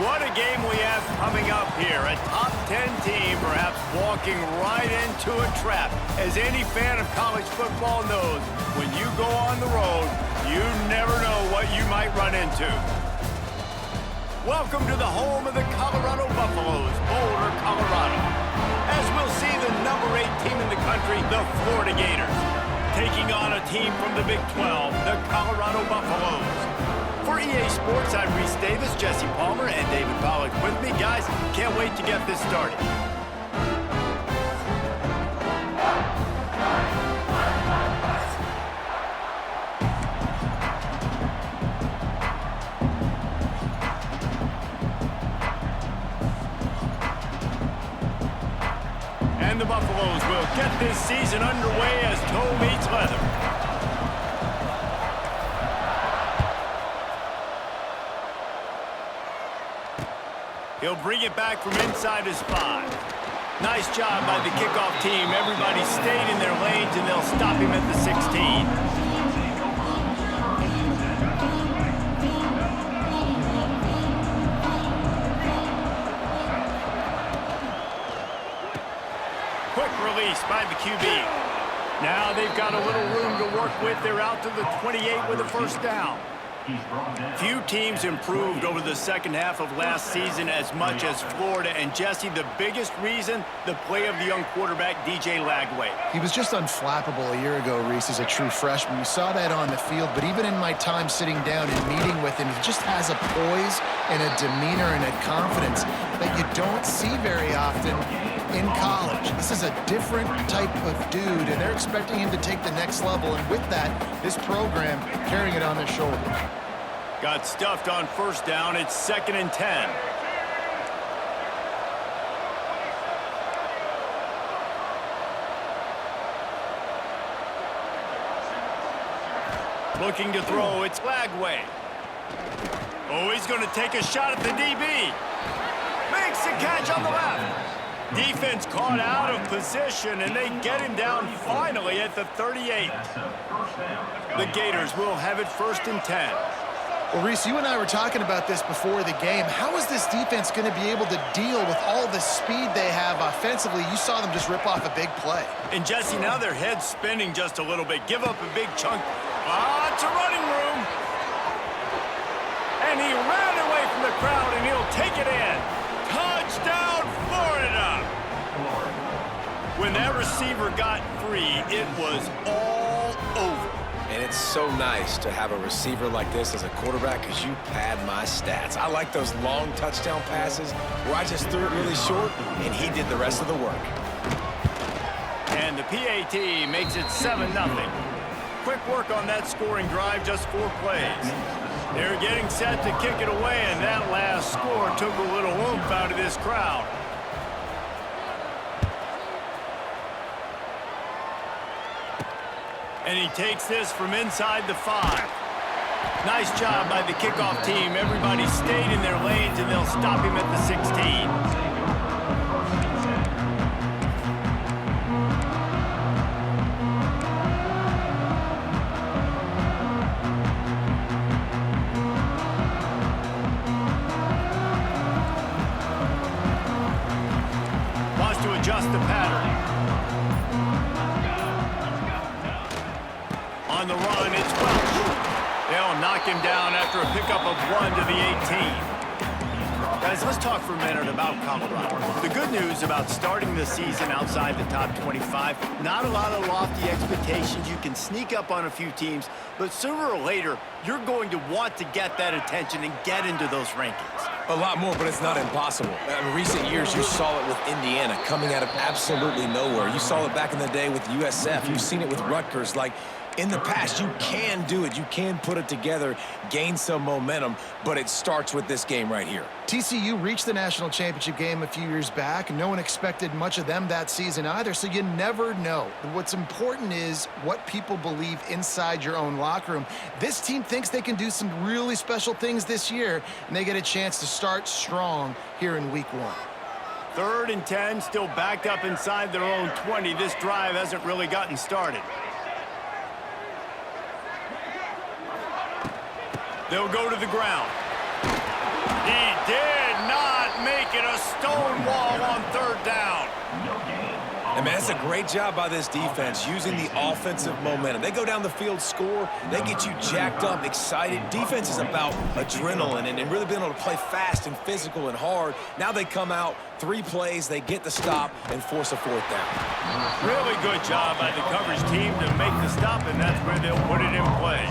What a game we have coming up here. A top 10 team perhaps walking right into a trap. As any fan of college football knows, when you go on the road, you never know what you might run into. Welcome to the home of the Colorado Buffaloes, Boulder, Colorado. As we'll see the number 8 team in the country, the Florida Gators, taking on a team from the Big 12, the Colorado Buffaloes. For EA Sports, I'm Reese Davis, Jesse Palmer, and David Pollack with me. Guys, can't wait to get this started. And the Buffaloes will get this season underway as toe meets leather. He'll bring it back from inside his 5. Nice job by the kickoff team. Everybody stayed in their lanes, and they'll stop him at the 16. Quick release by the QB. Now they've got a little room to work with. They're out to the 28 with a first down. Few teams improved over the second half of last season as much as Florida. And, Jesse, the biggest reason, the play of the young quarterback, DJ Lagway. He was just unflappable a year ago, Reese, as a true freshman. You saw that on the field, but even in my time sitting down and meeting with him, he just has a poise and a demeanor and a confidence that you don't see very often in college. This is a different type of dude, and they're expecting him to take the next level. And with that, this program carrying it on their shoulders. Got stuffed on first down. It's 2nd and 10. Looking to throw. It's Lagway. Oh, he's going to take a shot at the DB. Makes the catch on the left. Defense caught out of position, and they get him down finally at the 38. The Gators will have it 1st and 10. Well, Reese, you and I were talking about this before the game. How is this defense going to be able to deal with all the speed they have offensively? You saw them just rip off a big play. And, Jesse, now their head's spinning just a little bit. Give up a big chunk. It's a running room. And he ran away from the crowd, and he'll take it in. Touchdown, Florida! When that receiver got free, it was all over. And it's so nice to have a receiver like this as a quarterback because you pad my stats. I like those long touchdown passes where I just threw it really short, and he did the rest of the work. And the PAT makes it 7-0. Quick work on that scoring drive, just 4 plays. They're getting set to kick it away, and that last score took a little oomph out of this crowd. And he takes this from inside the 5. Nice job by the kickoff team. Everybody stayed in their lanes, and they'll stop him at the 16. Wants to adjust the pattern. On the run, it's Welch. They'll knock him down after a pickup of 1 to the 18. Guys, let's talk for a minute about Colorado. The good news about starting the season outside the top 25, not a lot of lofty expectations. You can sneak up on a few teams, but sooner or later, you're going to want to get that attention and get into those rankings. A lot more, but it's not impossible. In recent years, you saw it with Indiana coming out of absolutely nowhere. You saw it back in the day with USF. You've seen it with Rutgers. Like, in the past, you can do it. You can put it together, gain some momentum, but it starts with this game right here. TCU reached the national championship game a few years back. No one expected much of them that season either, so you never know. What's important is what people believe inside your own locker room. This team thinks they can do some really special things this year, and they get a chance to start strong here in week 1. 3rd and 10, still backed up inside their own 20. This drive hasn't really gotten started. They'll go to the ground. He did make it a stone wall on third down. And, man, it's a great job by this defense using the offensive momentum. They go down the field, score, they get you jacked up, excited. Defense is about adrenaline and really being able to play fast and physical and hard. Now they come out, 3 plays, they get the stop and force a fourth down. Really good job by the coverage team to make the stop, and that's where they'll put it in play.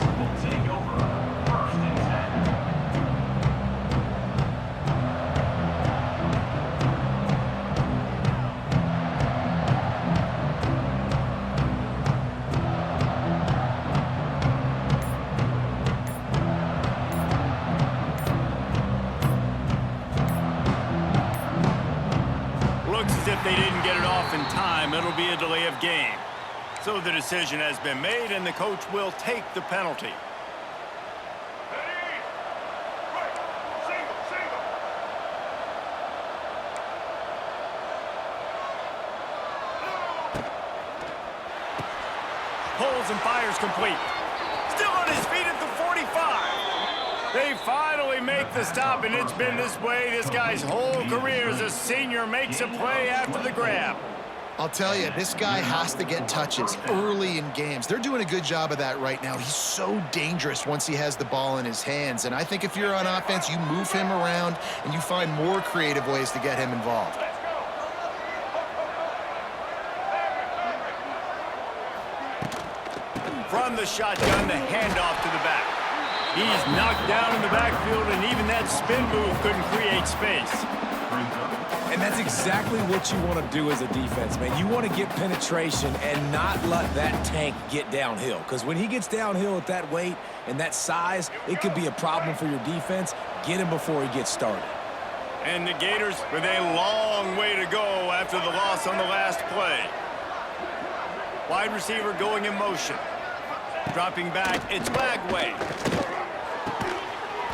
If they didn't get it off in time, it'll be a delay of game. So the decision has been made, and the coach will take the penalty. Pulls and fires complete. Still on his feet at the 45. They finally make the stop, and it's been this way this guy's whole career as a senior makes a play after the grab. I'll tell you, this guy has to get touches early in games. They're doing a good job of that right now. He's so dangerous once he has the ball in his hands. And I think if you're on offense, you move him around and you find more creative ways to get him involved. From the shotgun, the handoff to the back. He's knocked down in the backfield, and even that spin move couldn't create space. And that's exactly what you want to do as a defense, man. You want to get penetration and not let that tank get downhill. Because when he gets downhill at that weight and that size, it could be a problem for your defense. Get him before he gets started. And the Gators with a long way to go after the loss on the last play. Wide receiver going in motion. Dropping back, it's Bagway.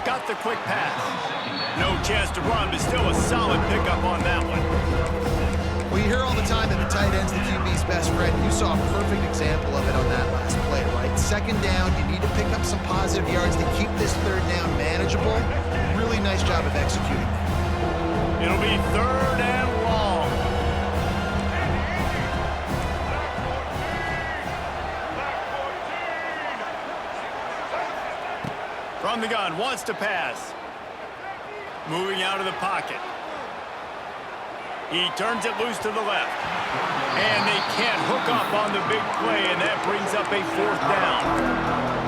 Got the quick pass. No chance to run, but still a solid pickup on that one. Well, you hear all the time that the tight end's the QB's best friend. You saw a perfect example of it on that last play, right? Second down, you need to pick up some positive yards to keep this third down manageable. Really nice job of executing that. It'll be third and long. From the gun, wants to pass. Moving out of the pocket. He turns it loose to the left. And they can't hook up on the big play, and that brings up a fourth down.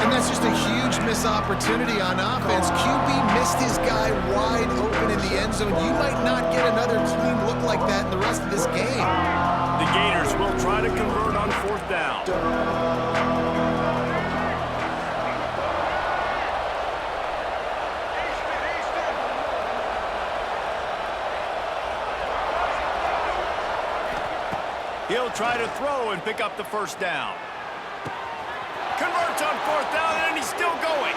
And that's just a huge missed opportunity on offense. QB missed his guy wide open in the end zone. You might not get another clean look like that in the rest of this game. The Gators will try to convert on fourth down. He'll try to throw and pick up the first down. Converts on fourth down, and he's still going.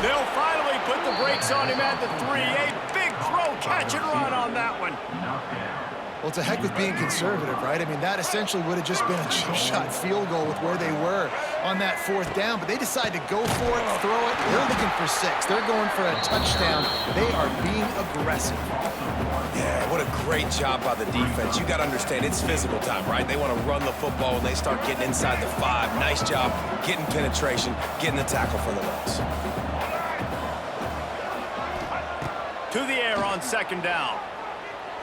They'll finally put the brakes on him at the 3. A big throw, catch and run on that one. Well, it's a heck with being conservative, right? I mean, that essentially would have just been a chip shot field goal with where they were on that fourth down, but they decide to go for it, throw it. They're looking for 6. They're going for a touchdown. They are being aggressive. Yeah, what a great job by the defense. You got to understand, it's physical time, right? They want to run the football when they start getting inside the 5. Nice job getting penetration, getting the tackle for the loss. To the air on second down.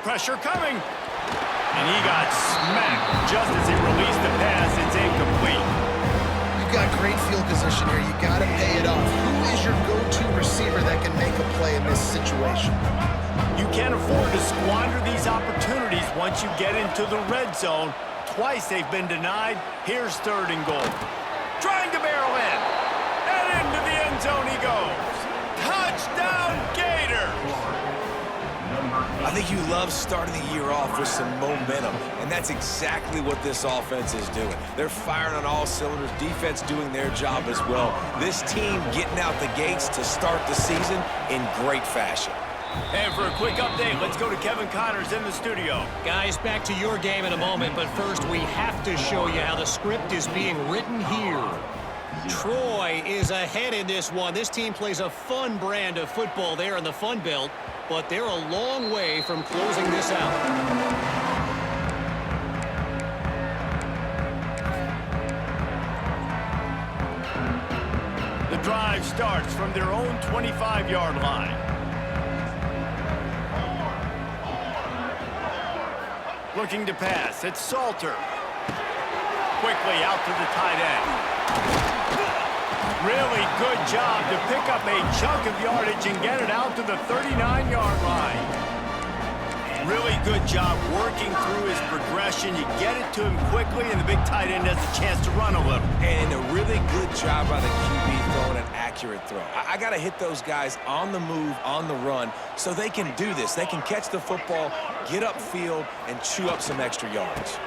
Pressure coming. And he got smacked just as he released the pass. It's incomplete. You've got great field position here. You got to pay it off. Who is your go-to receiver that can make a play in this situation? You can't afford to squander these opportunities once you get into the red zone. Twice they've been denied. Here's third and goal. Trying to barrel in. And into the end zone he goes. Touchdown, Gators! I think you love starting the year off with some momentum, and that's exactly what this offense is doing. They're firing on all cylinders, defense doing their job as well. This team getting out the gates to start the season in great fashion. And for a quick update, let's go to Kevin Connors in the studio. Guys, back to your game in a moment, but first we have to show you how the script is being written here. Troy is ahead in this one. This team plays a fun brand of football there in the Fun Belt, but they're a long way from closing this out. The drive starts from their own 25-yard line. Looking to pass, it's Salter. Quickly out to the tight end. Really good job to pick up a chunk of yardage and get it out to the 39-yard line. Really good job working through his progression. You get it to him quickly, and the big tight end has a chance to run a little. And a really good job by the QB throwing an accurate throw. I got to hit those guys on the move, on the run, so they can do this. They can catch the football, get upfield, and chew up some extra yards.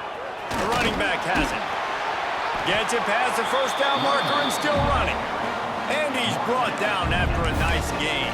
The running back has it. Gets it past the first down marker and still running. And he's brought down after a nice gain.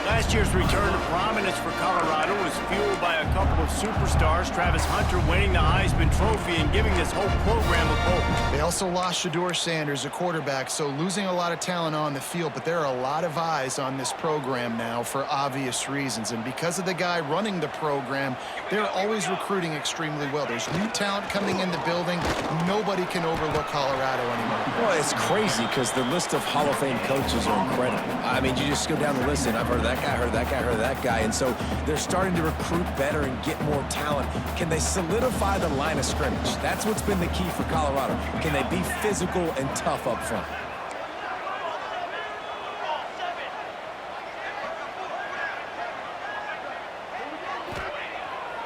Last year's return to prominence for Colorado was fueled by a couple of superstars, Travis Hunter winning the Heisman Trophy and giving this whole program a hope. They also lost Shedeur Sanders, a quarterback, so losing a lot of talent on the field, but there are a lot of eyes on this program now for obvious reasons. And because of the guy running the program, they're always recruiting extremely well. There's new talent coming in the building. Nobody can overlook Colorado anymore. Well, it's crazy because the list of Hall of Fame coaches are incredible. I mean, you just go down the list, and I've heard that guy, heard that guy, heard that guy. And so they're starting to recruit better and get more talent. Can they solidify the line of scrimmage? That's what's been the key for Colorado. Can they be physical and tough up front?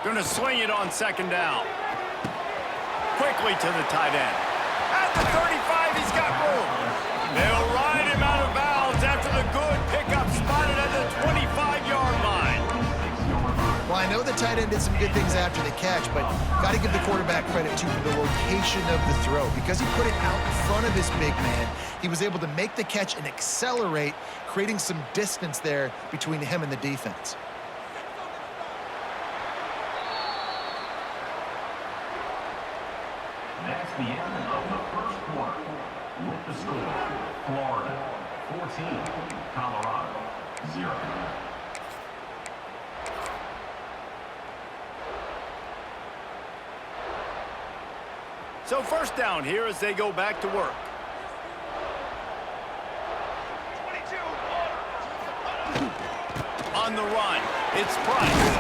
Going to swing it on second down. Quickly to the tight end. At the 35, he's got room. They'll ride him out of bounds after the good pickup spotted at the 25-yard line. Well, I know the tight end did some good things after the catch, but got to give the quarterback credit, too, for the location of the throw. Because he put it out in front of his big man, he was able to make the catch and accelerate, creating some distance there between him and the defense. That's the end of the first quarter. With the score, Florida 14, Colorado 0. So first down here as they go back to work. On the run, it's Price.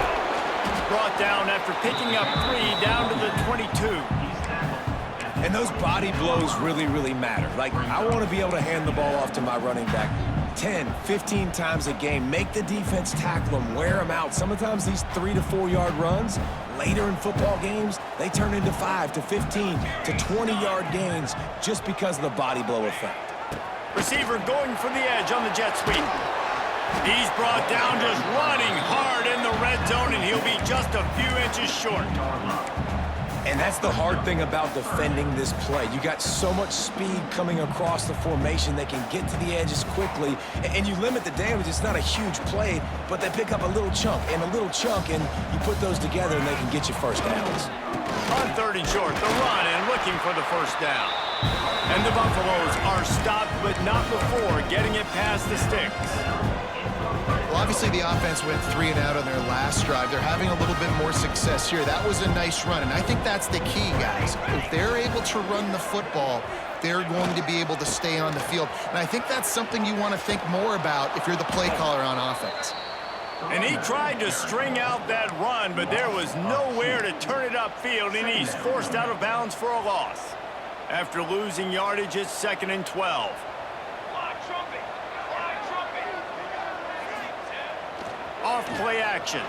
Brought down after picking up 3 down to the 22. And those body blows really, really matter. Like, I want to be able to hand the ball off to my running back 10, 15 times a game. Make the defense tackle them, wear them out. Sometimes these 3 to 4 yard runs, later in football games, they turn into 5 to 15 to 20 yard gains just because of the body blow effect. Receiver going for the edge on the jet sweep. He's brought down just running hard in the red zone, and he'll be just a few inches short. And that's the hard thing about defending this play. You got so much speed coming across the formation. They can get to the edges quickly, and you limit the damage. It's not a huge play, but they pick up a little chunk and a little chunk, and you put those together, and they can get you first downs. On 3rd and short, the run and looking for the first down. And the Buffaloes are stopped, but not before getting it past the sticks. Well, obviously the offense went 3 and out on their last drive. They're having a little bit more success here. That was a nice run, and I think that's the key, guys. If they're able to run the football, they're going to be able to stay on the field. And I think that's something you want to think more about if you're the play caller on offense. And he tried to string out that run, but there was nowhere to turn it upfield, and he's forced out of bounds for a loss. After losing yardage, it's 2nd and 12. Off play action.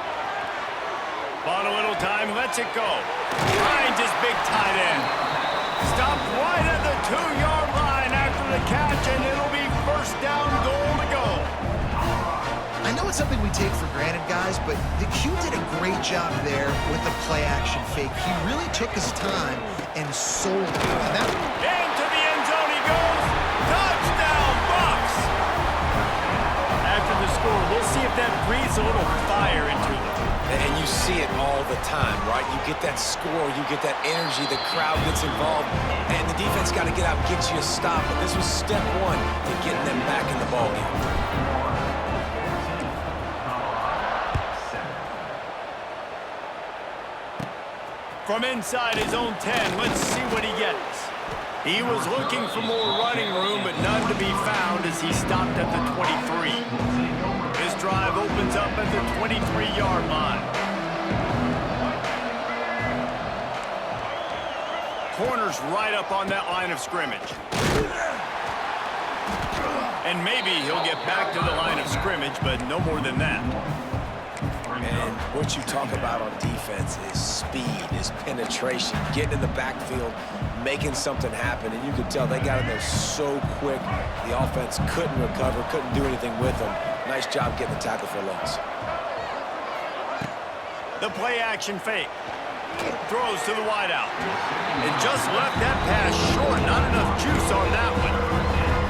Bought a little time, lets it go. Finds his big tight end. Stopped right at the 2-yard line after the catch, and it'll be first down goal to go. I know it's something we take for granted, guys, but the Q did a great job there with the play action fake. He really took his time and sold it. And that... Into the end zone he goes. Touchdown, Bucks! After the score, we'll see if that breathes a little fire into them. And you see it all the time, right? You get that score, you get that energy, the crowd gets involved, and the defense got to get out and get you a stop. But this was step one to getting them back in the ballgame. From inside his own 10, let's see what he gets. He was looking for more running room, but none to be found as he stopped at the 23. His drive opens up at the 23-yard line. Corner's right up on that line of scrimmage. And maybe he'll get back to the line of scrimmage, but no more than that. And what you talk about on defense is speed, is penetration, getting in the backfield, making something happen. And you could tell they got in there so quick, the offense couldn't recover, couldn't do anything with them. Nice job getting the tackle for loss. The play-action fake. Throws to the wideout. And just left that pass short. Not enough juice on that one.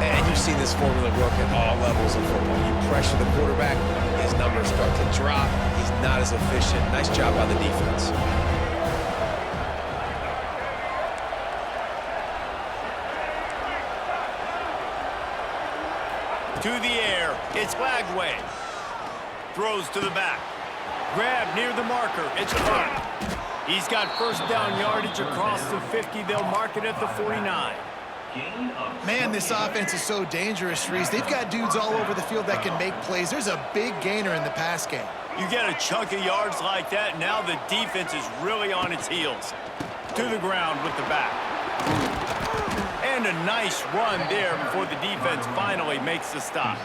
And you see this formula work at all levels of football. You pressure the quarterback, his numbers start to drop. He's not as efficient. Nice job by the defense. To the air, it's Lagway. Throws to the back. Grab near the marker, it's Clark. He's got first down yardage across the 50. They'll mark it at the 49. Man, this offense is so dangerous, Reese. They've got dudes all over the field that can make plays. There's a big gainer in the pass game. You get a chunk of yards like that, now the defense is really on its heels. To the ground with the back. And a nice run there before the defense finally makes the stop.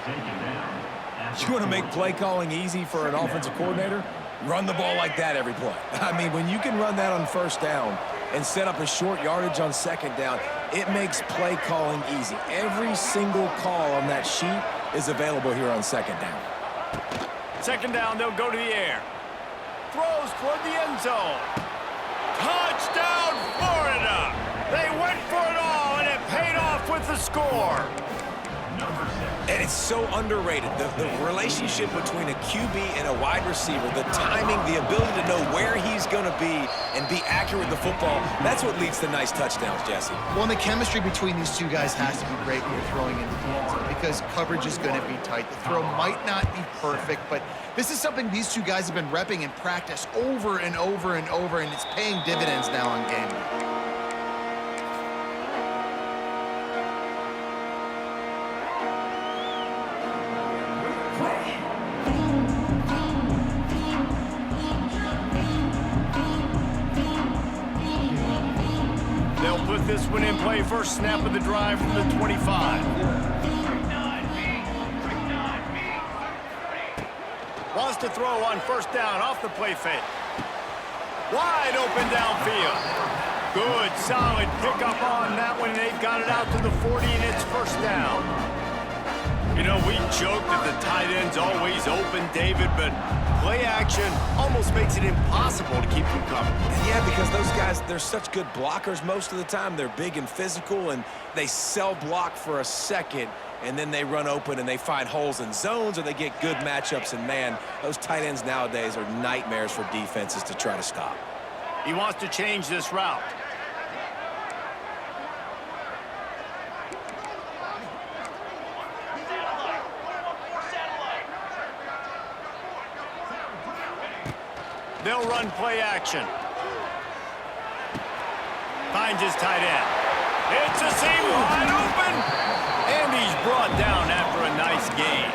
You want to make play calling easy for an offensive coordinator? Run the ball like that every play. I mean, when you can run that on first down and set up a short yardage on second down, it makes play calling easy. Every single call on that sheet is available here on second down. Second down, they'll go to the air. Throws toward the end zone. Touchdown, Florida! They went for it all, and it paid off with the score. And it's so underrated. The relationship between a QB and a wide receiver, the timing, the ability to know where he's going to be and be accurate with the football, that's what leads to nice touchdowns, Jesse. Well, and the chemistry between these two guys has to be great when you're throwing into the end zone because coverage is going to be tight. The throw might not be perfect, but this is something these two guys have been repping in practice over and over and over, and it's paying dividends now on game day. Put this one in play. First snap of the drive from the 25. Wants to throw on first down off the play fake. Wide open downfield. Good, solid pickup on that one. They've got it out to the 40, and it's first down. You know, we joke that the tight end's always open, David, but play action almost makes it impossible to keep them covered. Yeah, because those guys, they're such good blockers most of the time. They're big and physical, and they sell block for a second, and then they run open and they find holes in zones, or they get good matchups. And, man, those tight ends nowadays are nightmares for defenses to try to stop. He wants to change this route. They'll run play action. Finds his tight end. It's a seam wide open. And he's brought down after a nice gain.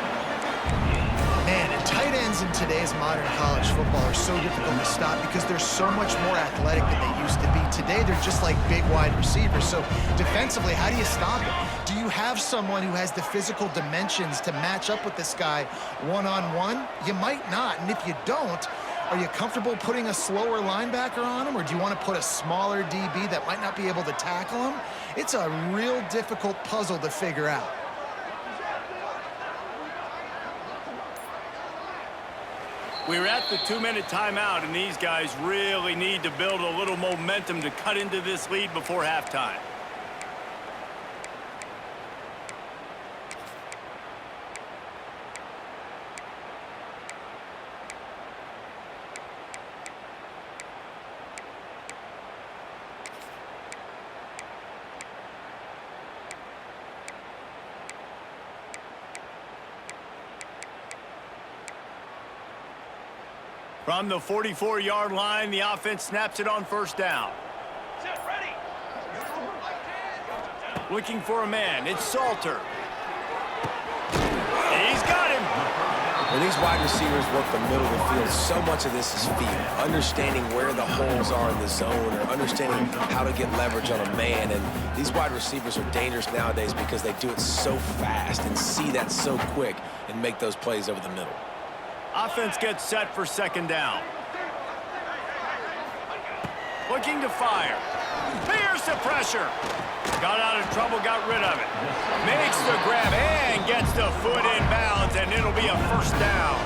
Man, and tight ends in today's modern college football are so difficult to stop because they're so much more athletic than they used to be. Today, they're just like big wide receivers. So defensively, how do you stop it? Do you have someone who has the physical dimensions to match up with this guy one-on-one? You might not, and if you don't, are you comfortable putting a slower linebacker on him, or do you want to put a smaller DB that might not be able to tackle him? It's a real difficult puzzle to figure out. We're at the 2-minute timeout, and these guys really need to build a little momentum to cut into this lead before halftime. From the 44-yard line, the offense snaps it on first down. Looking for a man. It's Salter. He's got him. When these wide receivers work the middle of the field, so much of this is feel. Understanding where the holes are in the zone or understanding how to get leverage on a man. And these wide receivers are dangerous nowadays because they do it so fast and see that so quick and make those plays over the middle. Offense gets set for second down. Looking to fire. Here's the pressure. Got out of trouble, got rid of it. Makes the grab and gets the foot in bounds, and it'll be a first down.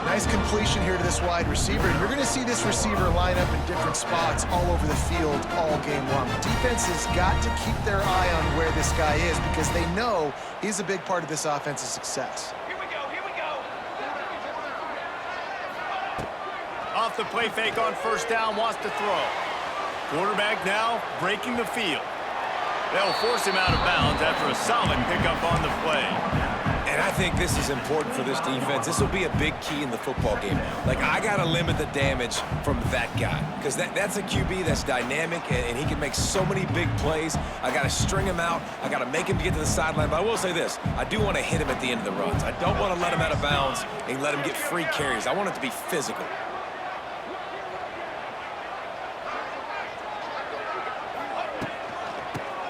Nice completion here to this wide receiver. You're going to see this receiver line up in different spots all over the field all game long. Defense has got to keep their eye on where this guy is because they know he's a big part of this offense's success. Here we go, here we go. Off the play fake on first down, wants to throw. Quarterback now breaking the field. They'll force him out of bounds after a solid pickup on the play. And I think this is important for this defense. This will be a big key in the football game. Like, I got to limit the damage from that guy because that's a QB that's dynamic, and he can make so many big plays. I got to string him out. I got to make him get to the sideline. But I will say this. I do want to hit him at the end of the runs. I don't want to let him out of bounds and let him get free carries. I want it to be physical.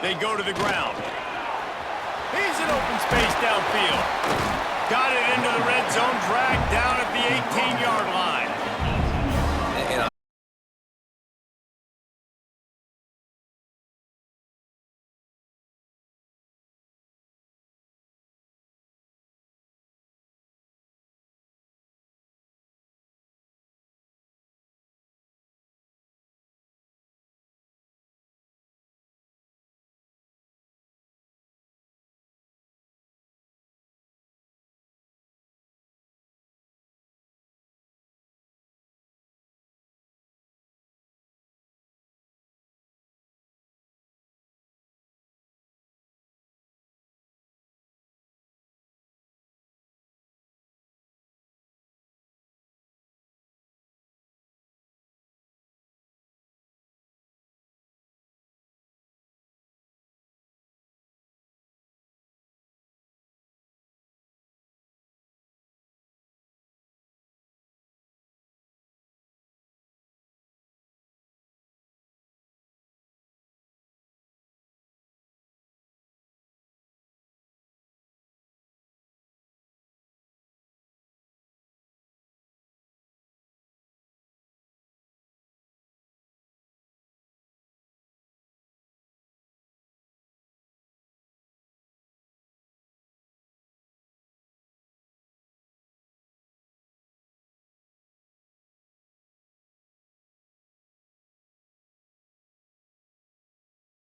They go to the ground. He's in open space downfield. Got it into the red zone, dragged down at the 18-yard line.